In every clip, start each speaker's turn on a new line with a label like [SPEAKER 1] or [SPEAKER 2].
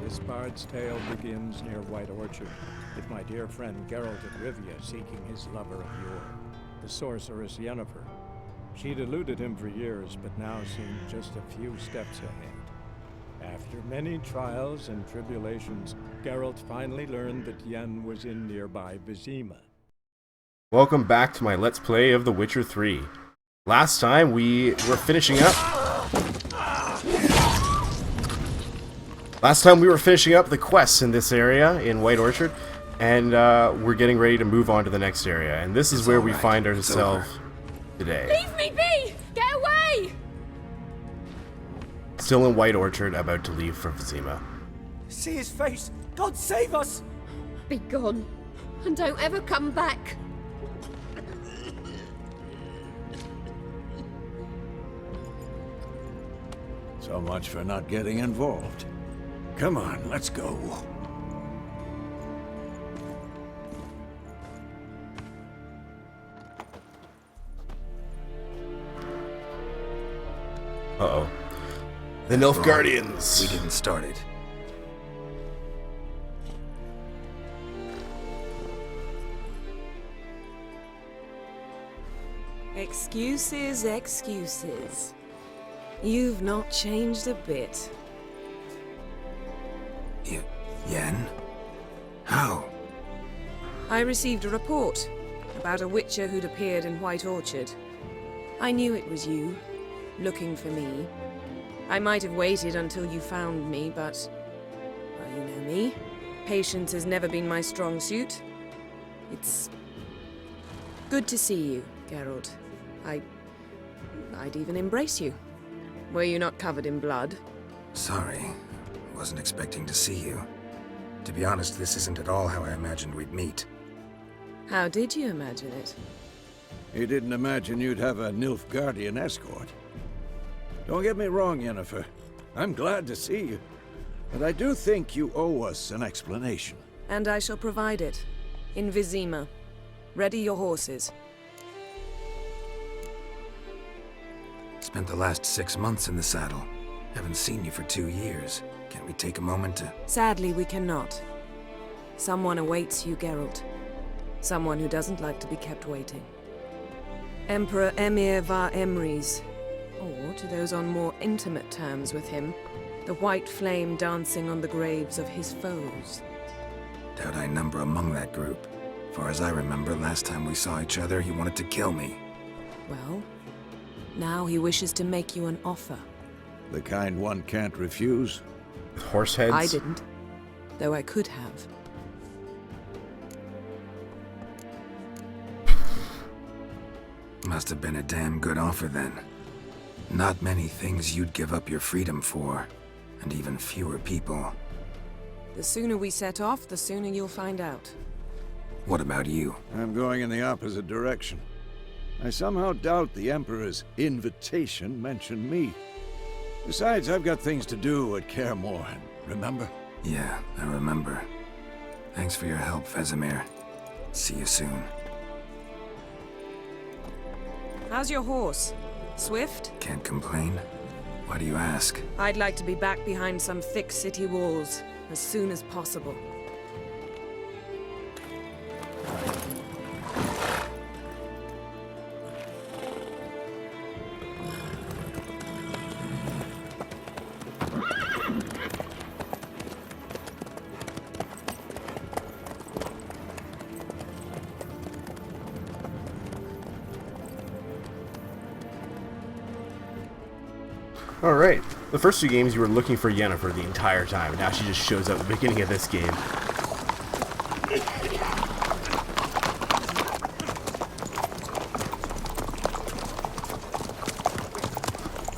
[SPEAKER 1] This bard's tale begins near White Orchard, with my dear friend Geralt of Rivia seeking his lover of yore, the sorceress Yennefer. She'd eluded him for years, but now seemed just a few steps ahead. After many trials and tribulations, Geralt finally learned that Yen was in nearby Vizima.
[SPEAKER 2] Welcome back to my Let's Play of The Witcher 3. Last time we were finishing up... the quests in this area, in White Orchard, and we're getting ready to move on to the next area, and this is where we find ourselves today.
[SPEAKER 3] Leave me be! Get away!
[SPEAKER 2] Still in White Orchard, about to leave for Vizima.
[SPEAKER 4] See his face! God save us!
[SPEAKER 3] Be gone, and don't ever come back.
[SPEAKER 5] So much for not getting involved. Come on, let's go.
[SPEAKER 2] Uh-oh. The Nilfgaardians!
[SPEAKER 5] We didn't start it.
[SPEAKER 6] Excuses, excuses. You've not changed a bit.
[SPEAKER 5] Yen? How?
[SPEAKER 6] I received a report about a witcher who'd appeared in White Orchard. I knew it was you, looking for me. I might have waited until you found me, but... well, you know me. Patience has never been my strong suit. It's... good to see you, Geralt. I'd even embrace you. Were you not covered in blood?
[SPEAKER 7] Sorry. Wasn't expecting to see you. To be honest, this isn't at all how I imagined we'd meet.
[SPEAKER 6] How did you imagine it?
[SPEAKER 5] You didn't imagine you'd have a Nilfgaardian escort. Don't get me wrong, Yennefer. I'm glad to see you. But I do think you owe us an explanation.
[SPEAKER 6] And I shall provide it. In Vizima. Ready your horses.
[SPEAKER 7] Spent the last 6 months in the saddle. Haven't seen you for 2 years. Can't we take a moment to...
[SPEAKER 6] Sadly, we cannot. Someone awaits you, Geralt. Someone who doesn't like to be kept waiting. Emperor Emir var Emrys. Or, to those on more intimate terms with him, the white flame dancing on the graves of his foes.
[SPEAKER 7] Doubt I number among that group. Far as I remember, last time we saw each other, he wanted to kill me.
[SPEAKER 6] Well, now he wishes to make you an offer.
[SPEAKER 5] The kind one can't refuse.
[SPEAKER 2] With horse heads?
[SPEAKER 6] I didn't, though I could have.
[SPEAKER 7] Must have been a damn good offer then. Not many things you'd give up your freedom for, and even fewer people.
[SPEAKER 6] The sooner we set off, the sooner you'll find out.
[SPEAKER 7] What about you?
[SPEAKER 5] I'm going in the opposite direction. I somehow doubt the Emperor's invitation mentioned me. Besides, I've got things to do at Kaer Morhen, remember?
[SPEAKER 7] Yeah, I remember. Thanks for your help, Vesemir. See you soon.
[SPEAKER 6] How's your horse? Swift?
[SPEAKER 7] Can't complain. Why do you ask?
[SPEAKER 6] I'd like to be back behind some thick city walls as soon as possible.
[SPEAKER 2] Alright. The first 2 games you were looking for Yennefer the entire time. Now she just shows up at the beginning of this game.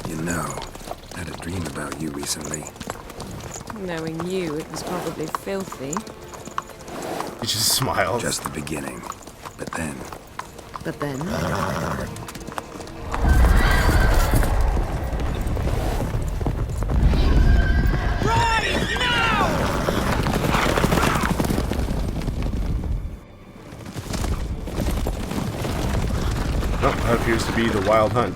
[SPEAKER 7] You know, I had a dream about you recently.
[SPEAKER 6] Knowing you, it was probably filthy.
[SPEAKER 2] He just smiled.
[SPEAKER 7] Just the beginning. But then...
[SPEAKER 6] But then...
[SPEAKER 2] Nope, that appears to be the Wild Hunt.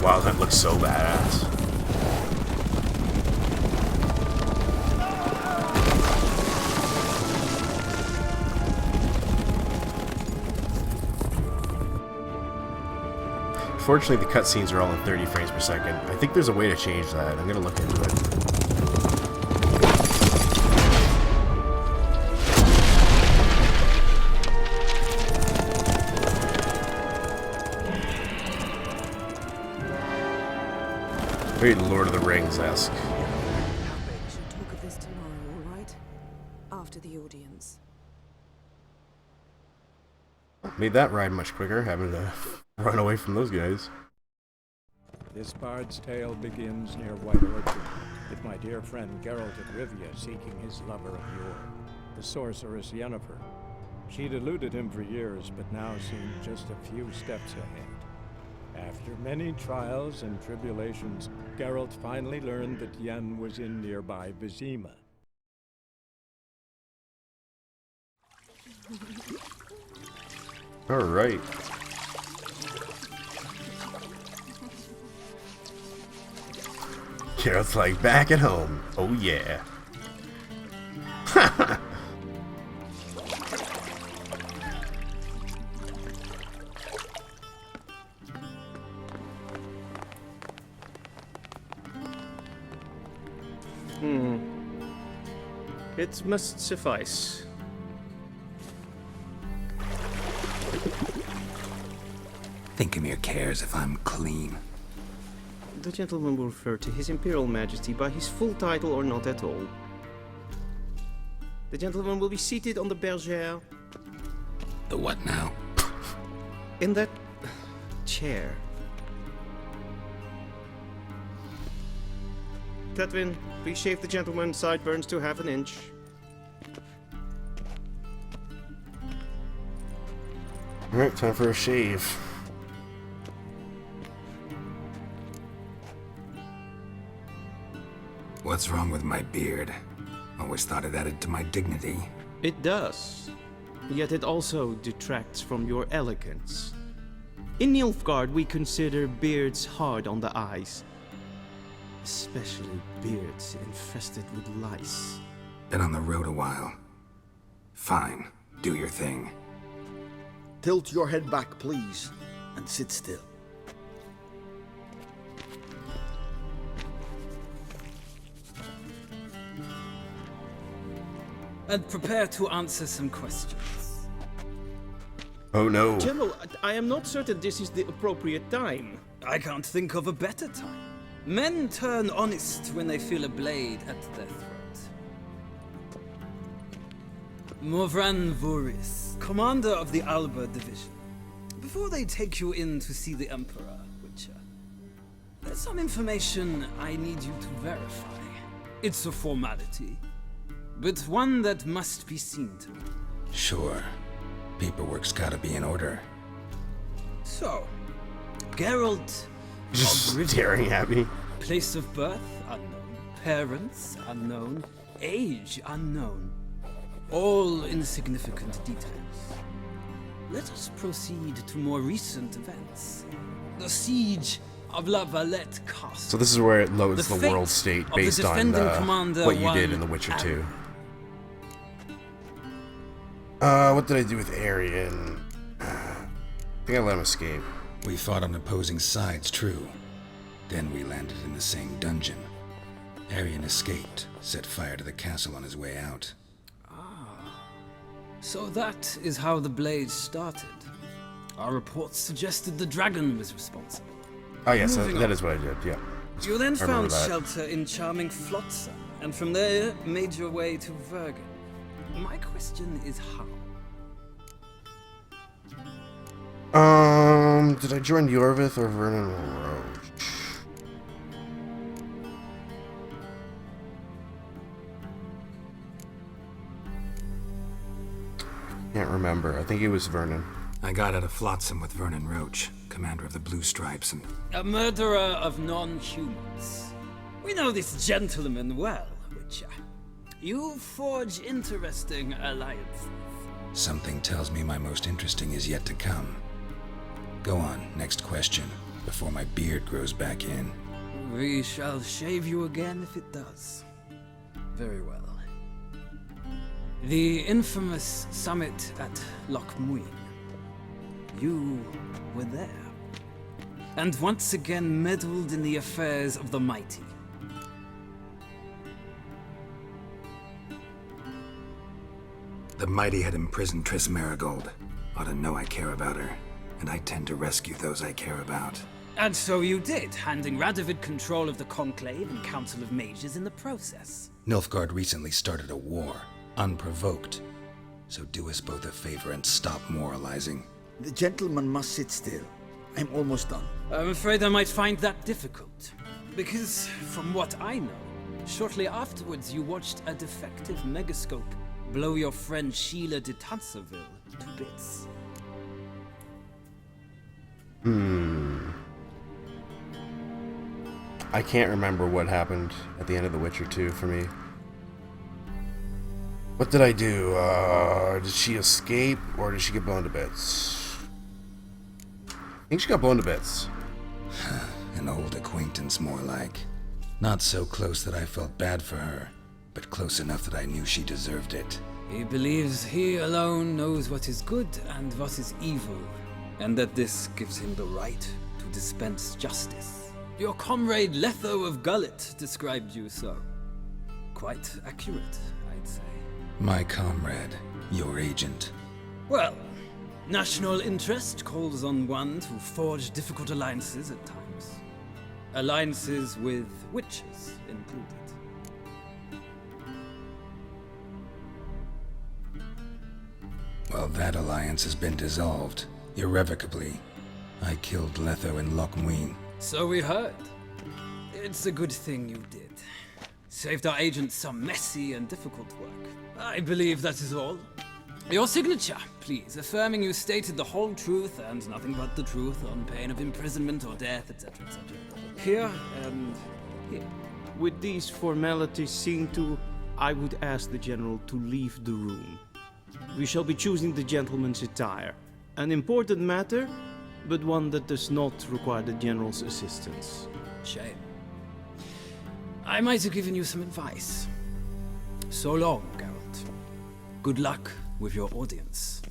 [SPEAKER 2] Wow, that looks so badass. Fortunately, the cutscenes are all in 30 frames per second. I think there's a way to change that. I'm gonna look into it. Very Lord of the Rings-esque.
[SPEAKER 6] We should talk of this tomorrow, all right? After the audience.
[SPEAKER 2] Made that ride much quicker, having to run away from those guys.
[SPEAKER 1] This bard's tale begins near White Orchard, with my dear friend Geralt of Rivia seeking his lover of yore, the sorceress Yennefer. She'd eluded him for years, but now seemed just a few steps ahead. After many trials and tribulations, Geralt finally learned that Yen was in nearby Vizima.
[SPEAKER 2] Alright. Geralt's like, back at home. Oh yeah.
[SPEAKER 8] It must suffice.
[SPEAKER 7] Thinkamere cares if I'm clean.
[SPEAKER 8] The gentleman will refer to His Imperial Majesty by his full title or not at all. The gentleman will be seated on the bergère.
[SPEAKER 7] The what now?
[SPEAKER 8] In that chair. Tedwin, please shave the gentleman's sideburns to half an inch.
[SPEAKER 2] Alright, time for a shave.
[SPEAKER 7] What's wrong with my beard? Always thought it added to my dignity.
[SPEAKER 8] It does. Yet it also detracts from your elegance. In Nilfgaard, we consider beards hard on the eyes. Especially beards infested with lice.
[SPEAKER 7] Been on the road a while. Fine, do your thing.
[SPEAKER 9] Tilt your head back, please, and sit still.
[SPEAKER 10] And prepare to answer some questions.
[SPEAKER 2] Oh no.
[SPEAKER 8] General, I am not certain this is the appropriate time.
[SPEAKER 10] I can't think of a better time. Men turn honest when they feel a blade at their throat. Morvran Vuris, commander of the Alba Division. Before they take you in to see the Emperor, Witcher, there's some information I need you to verify. It's a formality, but one that must be seen to.
[SPEAKER 7] Sure. Paperwork's gotta be in order.
[SPEAKER 10] So, Geralt
[SPEAKER 2] Just
[SPEAKER 10] of Rivia.
[SPEAKER 2] staring at me.
[SPEAKER 10] Place of birth unknown, parents unknown, age unknown. All insignificant details. Let us proceed to more recent events. The siege of La Valette Castle.
[SPEAKER 2] So this is where it loads
[SPEAKER 10] The
[SPEAKER 2] the
[SPEAKER 10] fate
[SPEAKER 2] world state
[SPEAKER 10] of the
[SPEAKER 2] based on
[SPEAKER 10] defending commander
[SPEAKER 2] what you
[SPEAKER 10] one
[SPEAKER 2] did in The Witcher 2.
[SPEAKER 10] Allen.
[SPEAKER 2] What did I do with Arian? I think I let him escape.
[SPEAKER 7] We fought on opposing sides, true. Then we landed in the same dungeon. Arian escaped, set fire to the castle on his way out.
[SPEAKER 10] So that is how the blaze started. Our reports suggested the dragon was responsible.
[SPEAKER 2] Oh yes,
[SPEAKER 10] Moving
[SPEAKER 2] that
[SPEAKER 10] on.
[SPEAKER 2] is what I did, yeah.
[SPEAKER 10] You then
[SPEAKER 2] I remember
[SPEAKER 10] found
[SPEAKER 2] that.
[SPEAKER 10] shelter in charming Flotsam, and from there made your way to Vergen. My question is how?
[SPEAKER 2] Did I join Yorvith or Vernon Roach? Can't remember. I think it was Vernon.
[SPEAKER 7] I got out of Flotsam with Vernon Roach, commander of the Blue Stripes, and
[SPEAKER 10] A murderer of non-humans. We know this gentleman well, Witcher. You forge interesting alliances.
[SPEAKER 7] something tells me my most interesting is yet to come. Go on, next question. before my beard grows back in.
[SPEAKER 10] We shall shave you again if it does. Very well. The infamous summit at Loch Muin. You were there. And once again meddled in the affairs of the mighty.
[SPEAKER 7] The mighty had imprisoned Triss Merigold. Ought to know I care about her, and I tend to rescue those I care about.
[SPEAKER 10] And so you did, handing Radovid control of the Conclave and Council of Mages in the process.
[SPEAKER 7] Nilfgaard recently started a war, unprovoked. So do us both a favor and stop moralizing.
[SPEAKER 9] The gentleman must sit still. I'm almost done.
[SPEAKER 10] I'm afraid I might find that difficult. Because, from what I know, shortly afterwards you watched a defective megascope blow your friend Sheila de Tanserville to bits.
[SPEAKER 2] I can't remember what happened at the end of The Witcher 2 for me. What did I do? Did she escape or did she get blown to bits? I think she got blown to bits.
[SPEAKER 7] An old acquaintance, more like. Not so close that I felt bad for her, but close enough that I knew she deserved it.
[SPEAKER 10] He believes he alone knows what is good and what is evil, and that this gives him the right to dispense justice. Your comrade Letho of Gullet described you so. Quite accurate, I'd say.
[SPEAKER 7] My comrade, your agent.
[SPEAKER 10] Well, national interest calls on one to forge difficult alliances at times. Alliances with witches included.
[SPEAKER 7] Well, that alliance has been dissolved, irrevocably. I killed Letho in Loch Muin.
[SPEAKER 10] So we heard. It's a good thing you did. Saved our agent some messy and difficult work. I believe that is all. Your signature, please, affirming you stated the whole truth and nothing but the truth on pain of imprisonment or death, etc., etc. Here and here.
[SPEAKER 8] With these formalities seen to, I would ask the General to leave the room. We shall be choosing the gentleman's attire. An important matter, but one that does not require the General's assistance.
[SPEAKER 10] Shame. I might have given you some advice. So long, Geralt. Good luck with your audience.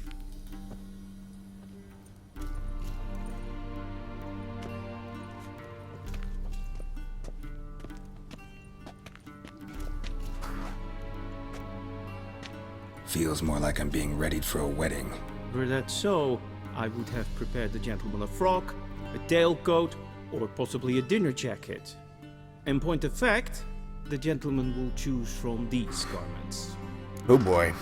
[SPEAKER 7] Feels more like I'm being readied for a wedding.
[SPEAKER 8] Were that so, I would have prepared the gentleman a frock, a tailcoat, or possibly a dinner jacket. In point of fact, the gentleman will choose from these garments.
[SPEAKER 2] Oh boy.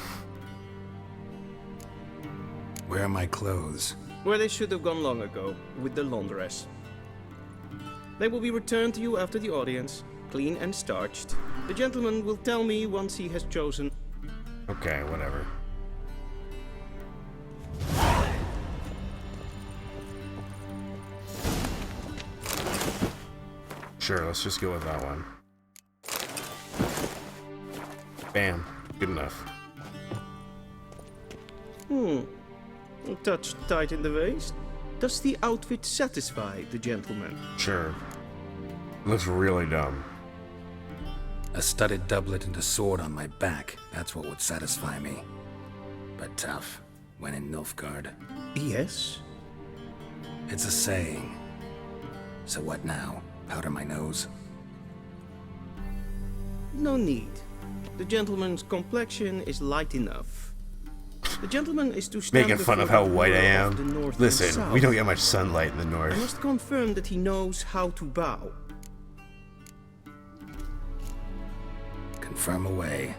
[SPEAKER 7] Where are my clothes?
[SPEAKER 8] Where they should have gone long ago, with the laundress. They will be returned to you after the audience, clean and starched. The gentleman will tell me once he has chosen.
[SPEAKER 2] Okay, whatever. Sure, let's just go with that one. Bam. Good enough.
[SPEAKER 8] A touch tight in the waist. Does the outfit satisfy the gentleman?
[SPEAKER 2] Sure. Looks really dumb.
[SPEAKER 7] A studded doublet and a sword on my back. That's what would satisfy me. But tough, when in Nilfgaard.
[SPEAKER 8] Yes.
[SPEAKER 7] It's a saying. So what now? Powder my nose?
[SPEAKER 8] No need. The gentleman's complexion is light enough. The gentleman is to stand
[SPEAKER 2] Making fun of
[SPEAKER 8] before
[SPEAKER 2] how
[SPEAKER 8] the
[SPEAKER 2] white I
[SPEAKER 8] ruler of the
[SPEAKER 2] am.
[SPEAKER 8] north and
[SPEAKER 2] Listen,
[SPEAKER 8] south.
[SPEAKER 2] we don't get much sunlight in the
[SPEAKER 8] I
[SPEAKER 2] north.
[SPEAKER 8] must confirm that he knows how to bow.
[SPEAKER 7] Confirm away.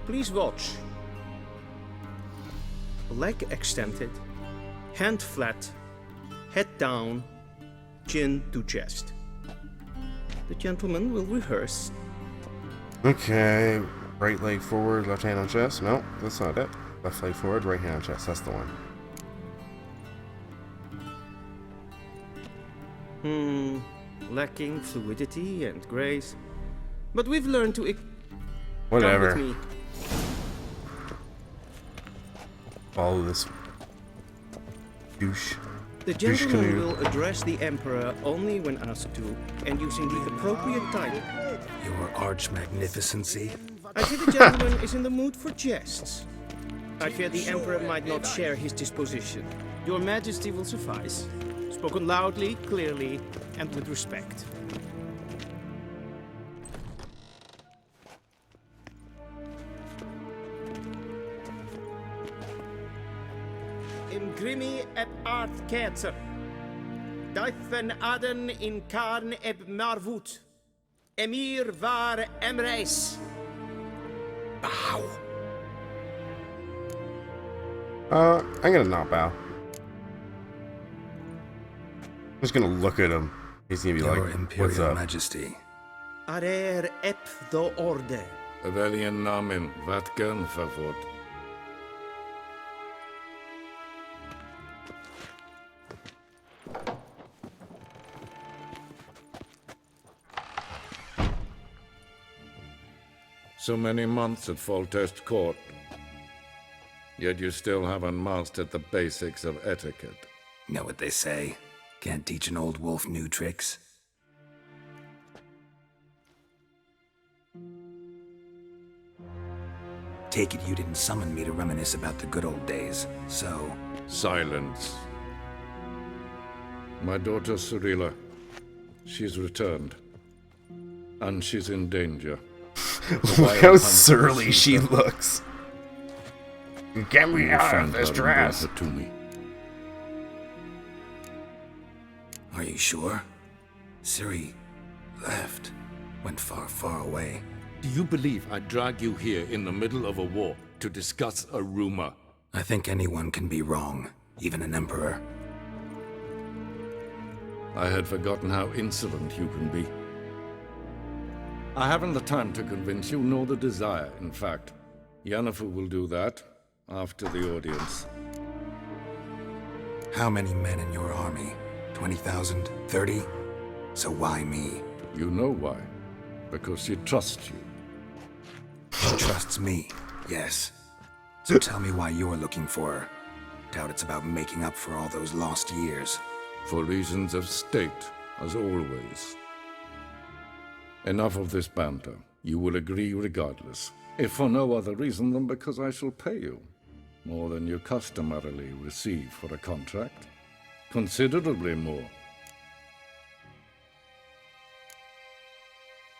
[SPEAKER 8] Please watch. Leg extended, hand flat, head down, chin to chest. The gentleman will rehearse.
[SPEAKER 2] Okay. Right leg forward, left hand on chest. No, that's not it. Left leg forward, right hand on chest. That's the one.
[SPEAKER 8] Lacking fluidity and grace. But we've learned to
[SPEAKER 2] Whatever.
[SPEAKER 8] Come with me.
[SPEAKER 2] Follow this douche.
[SPEAKER 8] The gentleman will address the Emperor only when asked to, and using the appropriate title.
[SPEAKER 7] Your Arch-Magnificency?
[SPEAKER 8] I fear the gentleman is in the mood for jests. I fear the Emperor might not share his disposition. Your Majesty will suffice. Spoken loudly, clearly, and with respect. Imgrimi eb art ketzer. Duifen aden in karn eb marvut. Emir var emreis.
[SPEAKER 7] Bow.
[SPEAKER 2] I'm gonna not bow. I'm just gonna look at him. He's gonna be
[SPEAKER 7] Your
[SPEAKER 2] like,
[SPEAKER 7] Imperial
[SPEAKER 2] what's up?
[SPEAKER 7] Majesty.
[SPEAKER 8] Arer ep do orde.
[SPEAKER 5] Weljen namen, wat kan favor? So many months at Foltest Court, yet you still haven't mastered the basics of etiquette.
[SPEAKER 7] Know what they say? Can't teach an old wolf new tricks. Take it you didn't summon me to reminisce about the good old days, so...
[SPEAKER 5] Silence. My daughter Cyrilla, she's returned. And she's in danger.
[SPEAKER 2] Look how surly she looks. Get me out of this dress.
[SPEAKER 5] To me.
[SPEAKER 7] Are you sure? Ciri left. Went far, far away.
[SPEAKER 5] Do you believe I drag you here in the middle of a war to discuss a rumor?
[SPEAKER 7] I think anyone can be wrong, even an emperor.
[SPEAKER 5] I had forgotten how insolent you can be. I haven't the time to convince you, nor the desire, in fact. Yennefer will do that after the audience.
[SPEAKER 7] How many men in your army? 20,000? 30? So why me?
[SPEAKER 5] You know why. Because she trusts you.
[SPEAKER 7] She trusts me, yes. So tell me why you're looking for her. Doubt it's about making up for all those lost years.
[SPEAKER 5] For reasons of state, as always. Enough of this banter. You will agree regardless. If for no other reason than because I shall pay you. More than you customarily receive for a contract. Considerably more.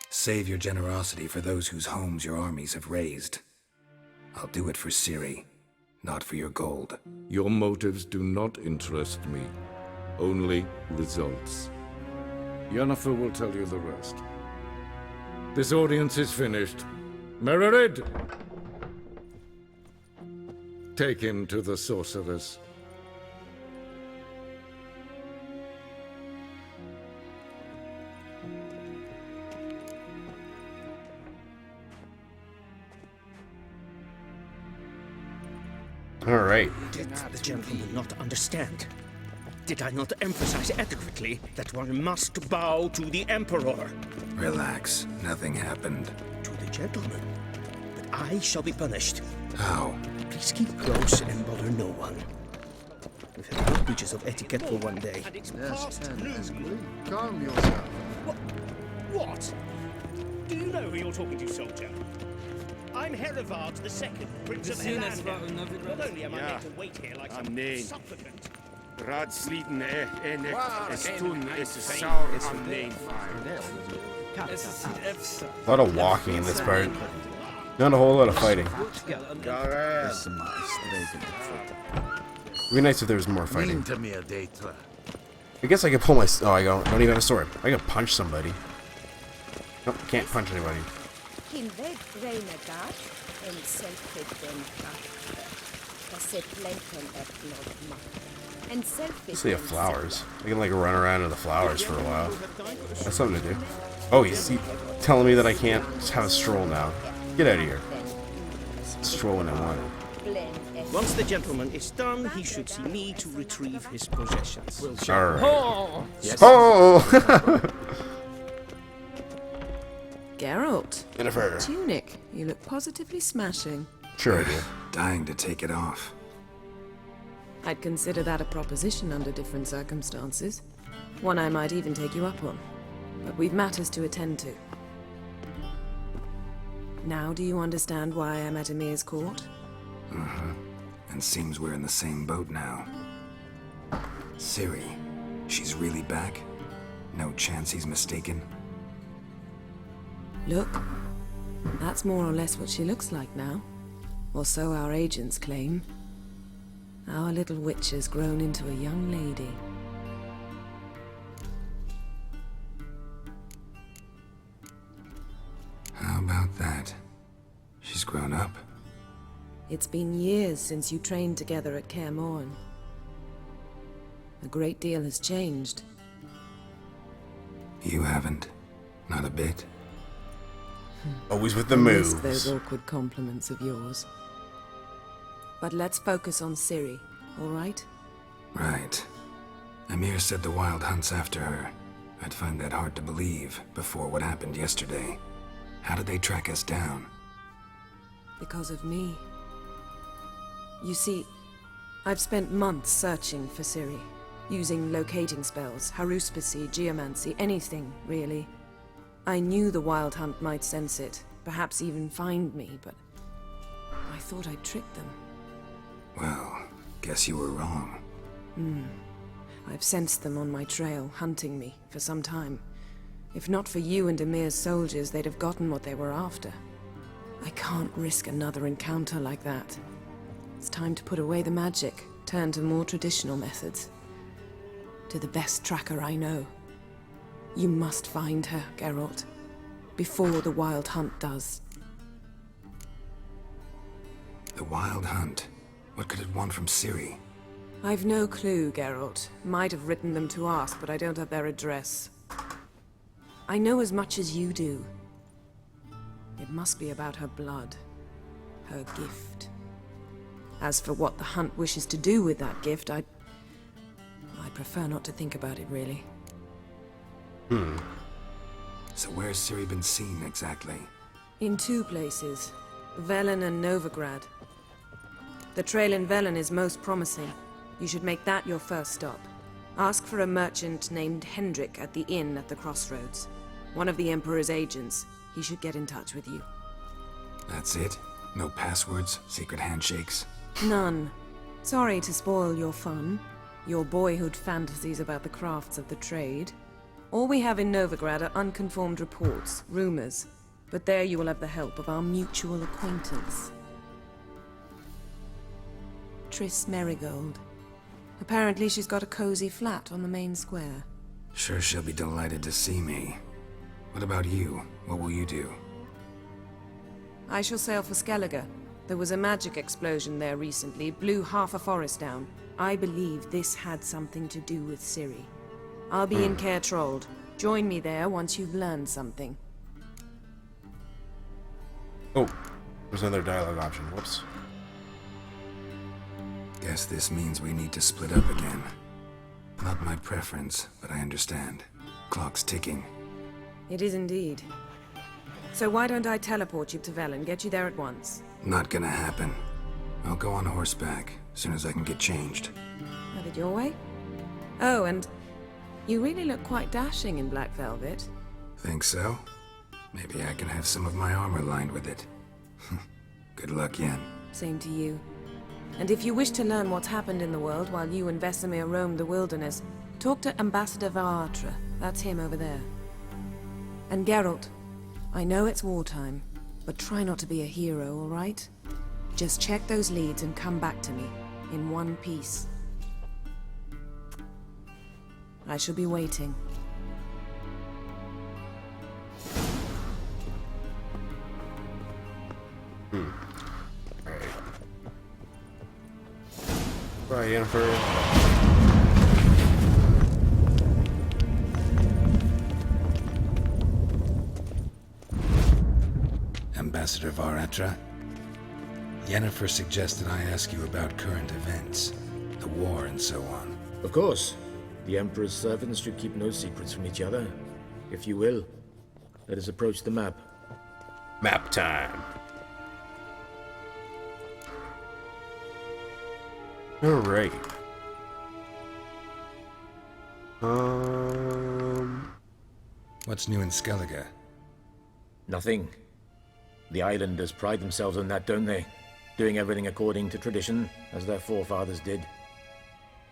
[SPEAKER 7] Save your generosity for those whose homes your armies have razed. I'll do it for Ciri, not for your gold.
[SPEAKER 5] Your motives do not interest me. Only results. Yennefer will tell you the rest. This audience is finished. Merid! Take him to the sorceress.
[SPEAKER 2] All right.
[SPEAKER 8] Did the gentleman not understand? Did I not emphasize adequately that one must bow to the Emperor?
[SPEAKER 7] Relax, nothing happened.
[SPEAKER 8] To the gentleman. But I shall be punished.
[SPEAKER 7] How?
[SPEAKER 8] Please keep close and bother no one. We've had no breaches of etiquette for one day.
[SPEAKER 9] Yes, calm yourself.
[SPEAKER 11] What? Do you know who you're talking to, soldier? I'm Herivard II, Prince of Helander. Not only am I made to wait here like some supplicant.
[SPEAKER 12] Radsliden nek estun is sour am name.
[SPEAKER 2] A lot of walking in this part. Not a whole lot of fighting. It'd be nice if there was more fighting. I guess I could pull my... Oh, I don't even have a sword. I can punch somebody. Nope, can't punch anybody. Let's see, have flowers. I can like run around in the flowers for a while. That's something to do. Oh, he's telling me that I can't have a stroll now. Get out of here. Stroll when I want it.
[SPEAKER 8] Once the gentleman is done, he should see me to retrieve his possessions.
[SPEAKER 2] Alright.
[SPEAKER 6] Oh!
[SPEAKER 2] Yes. Oh!
[SPEAKER 6] Geralt.
[SPEAKER 2] Yennefer.
[SPEAKER 6] Tunic, you look positively smashing.
[SPEAKER 2] Sure I do.
[SPEAKER 7] Dying to take it off.
[SPEAKER 6] I'd consider that a proposition under different circumstances. One I might even take you up on. But we've matters to attend to. Now do you understand why I'm at Emir's court?
[SPEAKER 7] Uh-huh. And seems we're in the same boat now. Ciri, she's really back? No chance he's mistaken?
[SPEAKER 6] Look, that's more or less what she looks like now. Or so our agents claim. Our little witch has grown into a young lady.
[SPEAKER 7] How about that? She's grown up.
[SPEAKER 6] It's been years since you trained together at Kaer Morhen. A great deal has changed.
[SPEAKER 7] You haven't. Not a bit.
[SPEAKER 2] Always with the
[SPEAKER 6] I
[SPEAKER 2] moves.
[SPEAKER 6] risk those awkward compliments of yours. But let's focus on Ciri, all right?
[SPEAKER 7] Right. Emir said the Wild Hunt's after her. I'd find that hard to believe before what happened yesterday. How did they track us down?
[SPEAKER 6] Because of me. You see, I've spent months searching for Ciri, using locating spells, haruspicy, geomancy, anything, really. I knew the Wild Hunt might sense it, perhaps even find me, but I thought I'd tricked them.
[SPEAKER 7] Well, guess you were wrong.
[SPEAKER 6] I've sensed them on my trail, hunting me, for some time. If not for you and Emir's soldiers, they'd have gotten what they were after. I can't risk another encounter like that. It's time to put away the magic, turn to more traditional methods. To the best tracker I know. You must find her, Geralt. Before the Wild Hunt does.
[SPEAKER 7] The Wild Hunt? What could it want from Ciri?
[SPEAKER 6] I've no clue, Geralt. Might have written them to ask, but I don't have their address. I know as much as you do. It must be about her blood. Her gift. As for what the Hunt wishes to do with that gift, I'd prefer not to think about it, really.
[SPEAKER 7] So where's Ciri been seen, exactly?
[SPEAKER 6] In two places. Velen and Novigrad. The trail in Velen is most promising. You should make that your first stop. Ask for a merchant named Hendrik at the inn at the crossroads. One of the Emperor's agents. He should get in touch with you.
[SPEAKER 7] That's it? No passwords? Secret handshakes?
[SPEAKER 6] None. Sorry to spoil your fun. Your boyhood fantasies about the crafts of the trade. All we have in Novigrad are unconformed reports, rumors. But there you will have the help of our mutual acquaintance. TRISS Merigold. Apparently she's got a cozy flat on the main square.
[SPEAKER 7] Sure she'll be delighted to see me. What about you? What will you do?
[SPEAKER 6] I shall sail for Skellige. There was a magic explosion there recently, blew half a forest down. I believe this had something to do with Ciri. I'll be in Caer Trold. Join me there once you've learned something.
[SPEAKER 2] Oh, there's another dialogue option. Whoops.
[SPEAKER 7] Guess this means we need to split up again. Not my preference, but I understand. Clock's ticking.
[SPEAKER 6] It is indeed. So why don't I teleport you to Velen, get you there at once?
[SPEAKER 7] Not gonna happen. I'll go on horseback, as soon as I can get changed.
[SPEAKER 6] Have it your way? Oh, and you really look quite dashing in black velvet.
[SPEAKER 7] Think so? Maybe I can have some of my armor lined with it. Good luck, Yen.
[SPEAKER 6] Same to you. And if you wish to learn what's happened in the world while you and Vesemir roamed the wilderness, talk to Ambassador Varatra. That's him over there. And Geralt, I know it's wartime, but try not to be a hero, all right? Just check those leads and come back to me, in one piece. I shall be waiting.
[SPEAKER 2] Alright. Bye, Yennefer.
[SPEAKER 7] Ambassador Varatra? Yennefer suggested I ask you about current events, the war and so on.
[SPEAKER 13] Of course. The Emperor's servants should keep no secrets from each other. If you will, let us approach the map.
[SPEAKER 2] Map time. Alright.
[SPEAKER 7] What's new in Skellige?
[SPEAKER 13] Nothing. The islanders pride themselves on that, don't they? Doing everything according to tradition, as their forefathers did.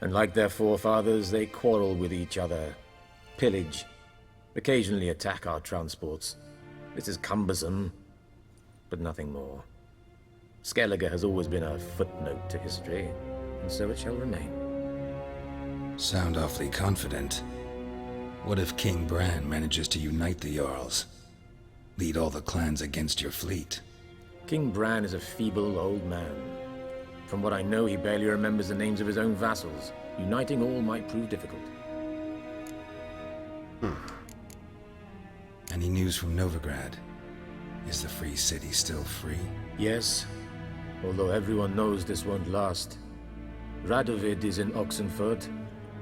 [SPEAKER 13] And like their forefathers, they quarrel with each other, pillage, occasionally attack our transports. This is cumbersome, but nothing more. Skellige has always been a footnote to history, and so it shall remain.
[SPEAKER 7] Sound awfully confident. What if King Bran manages to unite the Jarls? Lead all the clans against your fleet?
[SPEAKER 13] King Bran is a feeble old man. From what I know, he barely remembers the names of his own vassals. Uniting all might prove difficult.
[SPEAKER 7] Any news from Novigrad? Is the free city still free?
[SPEAKER 13] Yes, although everyone knows this won't last. Radovid is in Oxenfurt,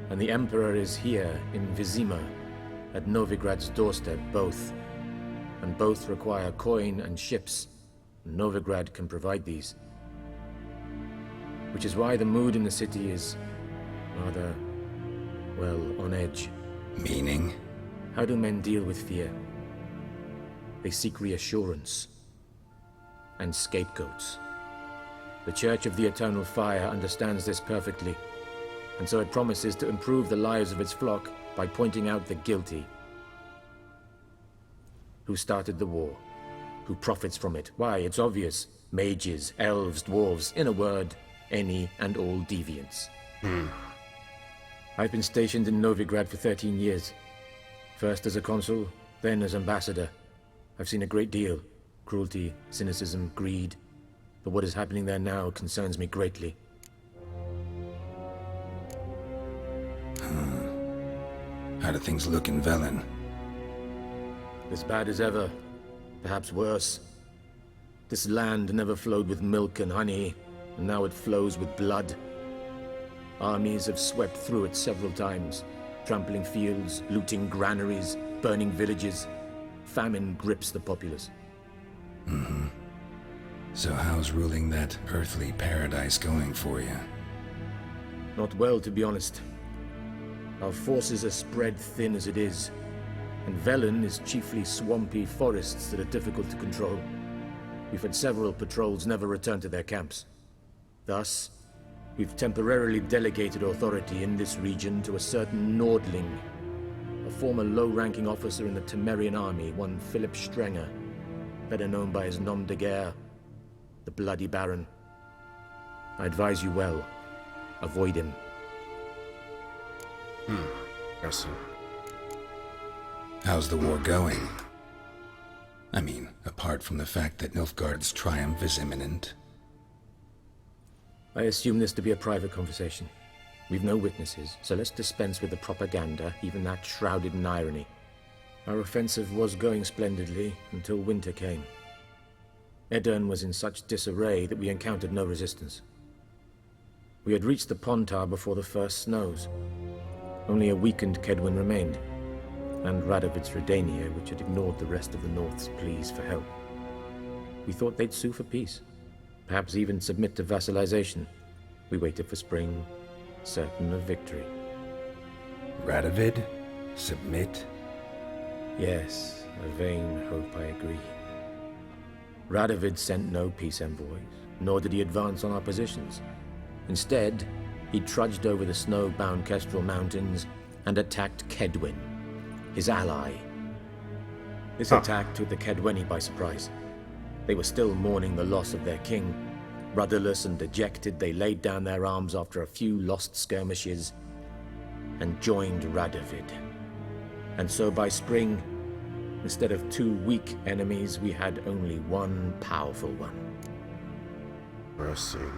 [SPEAKER 13] and the Emperor is here in Vizima, at Novigrad's doorstep, both. And both require coin and ships. Novigrad can provide these. Which is why the mood in the city is rather, well, on edge.
[SPEAKER 7] Meaning?
[SPEAKER 13] How do men deal with fear? They seek reassurance and scapegoats. The Church of the Eternal Fire understands this perfectly, and so it promises to improve the lives of its flock by pointing out the guilty. Who started the war? Who profits from it? Why, it's obvious. Mages, elves, dwarves, in a word, any and all deviants. I've been stationed in Novigrad for 13 years. First as a consul, then as ambassador. I've seen a great deal. Cruelty, cynicism, greed. But what is happening there now concerns me greatly.
[SPEAKER 7] How do things look in Velen?
[SPEAKER 13] As bad as ever. Perhaps worse. This land never flowed with milk and honey, and now it flows with blood. Armies have swept through it several times, trampling fields, looting granaries, burning villages. Famine grips the populace.
[SPEAKER 7] So how's ruling that earthly paradise going for you?
[SPEAKER 13] Not well, to be honest. Our forces are spread thin as it is, and Velen is chiefly swampy forests that are difficult to control. We've had several patrols never return to their camps. Thus, we've temporarily delegated authority in this region to a certain Nordling, a former low-ranking officer in the Temerian army, one Philip Strenger, better known by his nom de guerre, the Bloody Baron. I advise you well. Avoid him.
[SPEAKER 2] I see.
[SPEAKER 7] How's the war going? I mean, apart from the fact that Nilfgaard's triumph is imminent.
[SPEAKER 13] I assume this to be a private conversation. We've no witnesses, so let's dispense with the propaganda, even that shrouded in irony. Our offensive was going splendidly until winter came. Edirn was in such disarray that we encountered no resistance. We had reached the Pontar before the first snows. Only a weakened Kedwin remained, and Radovid's Redania, which had ignored the rest of the North's pleas for help. We thought they'd sue for peace, perhaps even submit to vassalization. We waited for spring, certain of victory.
[SPEAKER 7] Radovid? Submit?
[SPEAKER 13] Yes, a vain hope, I agree. Radovid sent no peace envoys, nor did he advance on our positions. Instead, he trudged over the snow-bound Kestrel Mountains and attacked Kedwin, his ally. This attack took the Kedweni by surprise. They were still mourning the loss of their king. Rudderless and dejected, they laid down their arms after a few lost skirmishes and joined Radovid. And so by spring, instead of 2 weak enemies, we had only one powerful one.
[SPEAKER 2] Interesting.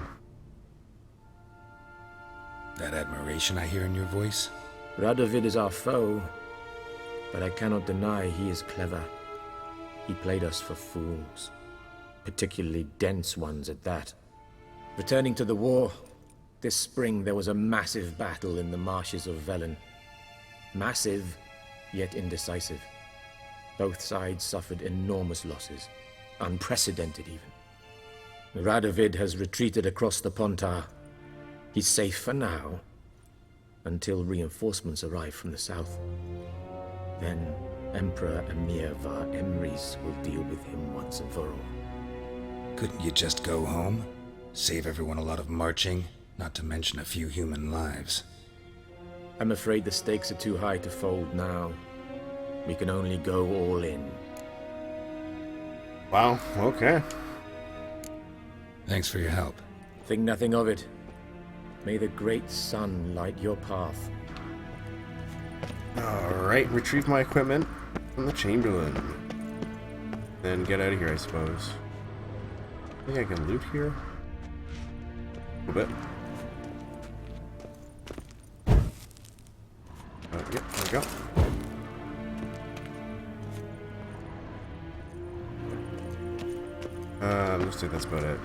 [SPEAKER 7] That admiration I hear in your voice?
[SPEAKER 13] Radovid is our foe, but I cannot deny he is clever. He played us for fools, particularly dense ones at that. Returning to the war, this spring there was a massive battle in the marshes of Velen. Massive, yet indecisive. Both sides suffered enormous losses, unprecedented even. Radovid has retreated across the Pontar, He's safe for now, until reinforcements arrive from the south. Then Emperor Emir var Emrys will deal with him once and for all.
[SPEAKER 7] Couldn't you just go home? Save everyone a lot of marching, not to mention a few human lives.
[SPEAKER 13] I'm afraid the stakes are too high to fold now. We can only go all in.
[SPEAKER 2] Wow, okay.
[SPEAKER 7] Thanks for your help.
[SPEAKER 13] Think nothing of it. May the great sun light your path.
[SPEAKER 2] Alright, retrieve my equipment from the Chamberlain. Then get out of here, I suppose. I think I can loot here. A little bit. Yep, there we go. Looks like that's about it.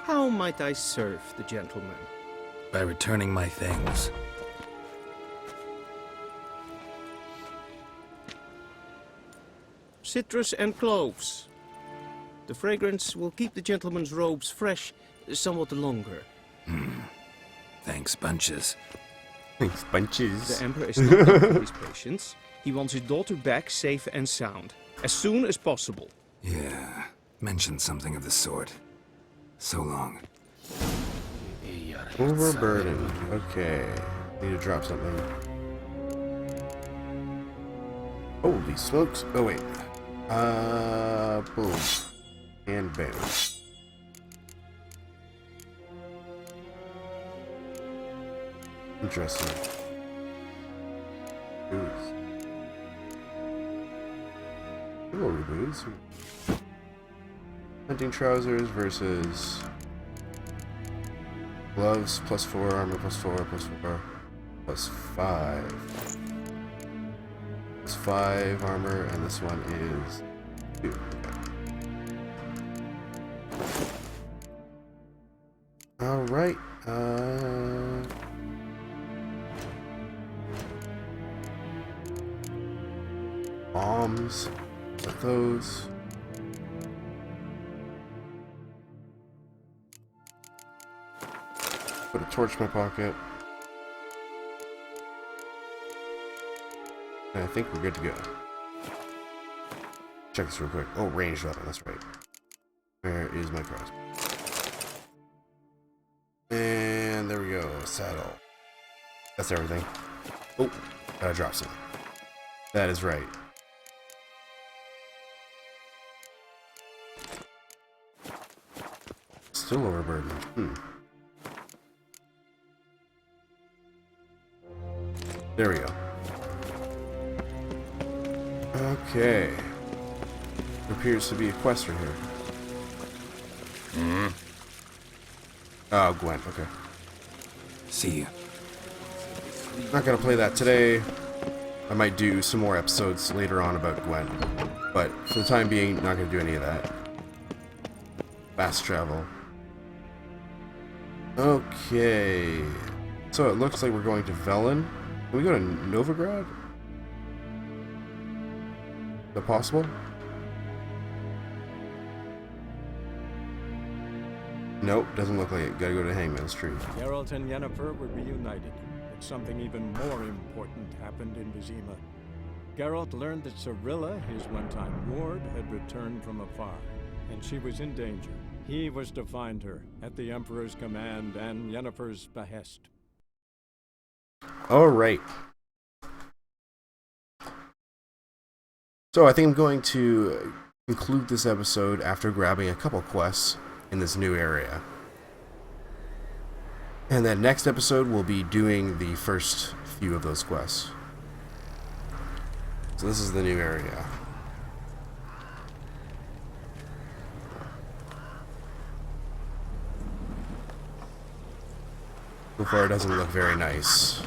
[SPEAKER 8] How might I serve the gentleman?
[SPEAKER 7] By returning my things.
[SPEAKER 8] Citrus and cloves. The fragrance will keep the gentleman's robes fresh somewhat longer.
[SPEAKER 7] Thanks, bunches.
[SPEAKER 2] Thanks, bunches.
[SPEAKER 8] The Emperor is not done with his patience. He wants his daughter back safe and sound, as soon as possible.
[SPEAKER 7] Yeah, mentioned something of the sort. So long.
[SPEAKER 2] Overburdened. Okay. Need to drop something. Holy smokes. Oh, wait. Boom. And bam. Interesting. Boots. Glory boots. Hunting trousers versus gloves +4, armor +4, +4, +5. +5 armor, and this one is 2. Alright, bombs, put those. Put a torch in my pocket. And I think we're good to go. Check this real quick. Oh, ranged weapon, that's right. Where is my crossbow? And there we go, saddle. That's everything. Oh, gotta drop something. That is right. Still overburdened. There we go. Okay. There appears to be a quest right here. Oh, Gwen, okay.
[SPEAKER 7] See ya.
[SPEAKER 2] Not gonna play that today. I might do some more episodes later on about Gwen. But for the time being, not gonna do any of that. Fast travel. Okay. So it looks like we're going to Velen. Can we go to Novigrad? Is that possible? Nope, doesn't look like it. Gotta go to Hangman's Tree.
[SPEAKER 1] Geralt and Yennefer were reunited, but something even more important happened in Vizima. Geralt learned that Cirilla, his one-time ward, had returned from afar, and she was in danger. He was to find her, at the Emperor's command and Yennefer's behest.
[SPEAKER 2] Alright. So I think I'm going to conclude this episode after grabbing a couple quests in this new area. And then next episode we'll be doing the first few of those quests. So this is the new area. So far it doesn't look very nice.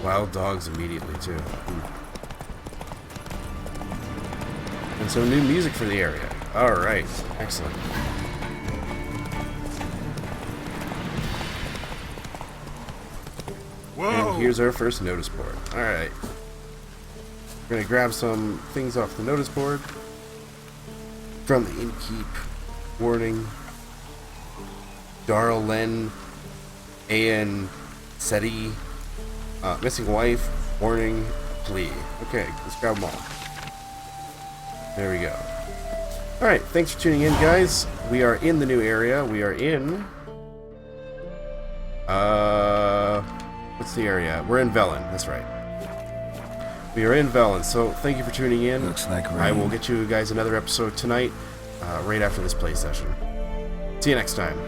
[SPEAKER 2] Wild dogs immediately, too. And some new music for the area. Alright, excellent. Whoa. And here's our first notice board. Alright. We're gonna grab some things off the notice board. From the innkeep. Warning. Darl Len. An Seti. Missing wife. Warning. Plea. Okay, let's grab them all. There we go. Alright, thanks for tuning in, guys. We are in the new area. We are in... what's the area? We're in Velen, that's right. We are in Velen, so thank you for tuning in.
[SPEAKER 7] Looks like rain.
[SPEAKER 2] I will get you guys another episode tonight, right after this play session. See you next time.